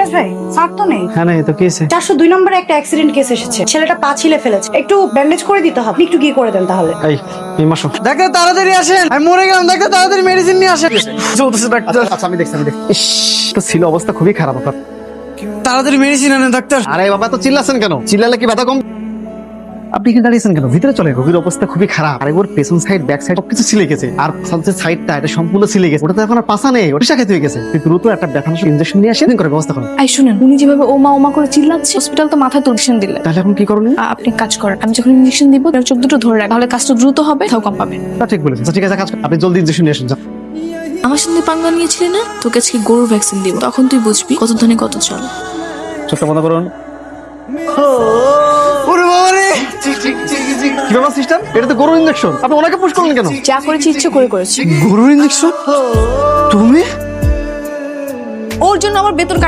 রিয়াজ ভাই স্যার তো নেই। হ্যাঁ নাই তো কি হয়েছে? 402 নম্বরে একটা অ্যাক্সিডেন্ট কেস এসেছে, ছেলেটা পা ছিলে ফেলেছে, একটু ব্যান্ডেজ করে দিতে হবে, আপনি একটু গিয়ে করে দেন তাহলে। এই তুমি মাসো। ডাক্তার তাড়াতাড়ি আসেন, আমি মরে গেলাম, ডাক্তার তাড়াতাড়ি মেডিসিন নিয়ে আসেন। চলতেছে ডাক্তার। আচ্ছা আমি দেখছি ইস, তো ছিল অবস্থা খুবই খারাপ আপনার। তাড়াতাড়ি মেডিসিন আনেন ডাক্তার। আরে বাবা তো চিল্লাছেন কেন? চিল্লালে কি ব্যথা কম? আপনি কি দাঁড়িয়েছেন কেন? ভিতরে চলে, রোগীর অবস্থা খুবই খারাপ। আরে ওর পেছন সাইড ব্যাক সাইড সবকিছু ছিলে গেছে, আর ফ্রন্টের সাইডটা এটা সম্পূর্ণ ছিলে গেছে। ওটা তো এখন আর পাছা নেই, ওটা শাখাতে হয়ে গেছে। তুই দ্রুত একটা ব্যথানাশক ইনজেকশন নিয়ে আসেন, করে ব্যবস্থা করুন। আই শুনেন, উনি যেভাবে ওমা ওমা করে চিল্লাচ্ছে, হসপিটাল তো মাথায় তুলছেন দিলে। তাহলে এখন কি করবেন? আপনি কাজ করেন, আমি যখন ইঞ্জেকশন দিব তার চোখ দুটো ধরে রাখ, তাহলে কাজটা দ্রুত হবে, তাও কম পাবে। তা ঠিক বলেছেন। আচ্ছা, ঠিক আছে, কাজ করুন। আপনি জলদি ইনজেকশন নিয়ে আসুন। যান। আমার সাথে পাঙ্গা নিয়েছিলি না, তোকে আজকে গরুর ভ্যাকসিন দিব, তখন তুই বুঝবি কত ধনে কত চল। চোখটা বন্ধ করুন। ওরে বাবা রে, কি ব্যাপার সিস্টার? এটা তো গরুর ইনজেকশন, আপনি ওনাকে পুশ করলেন কেন? যা করেছি ইচ্ছে করে করেছি। গরুর ইঞ্জেকশন? তুমি? ওর জন্য আমার বেতন কাটা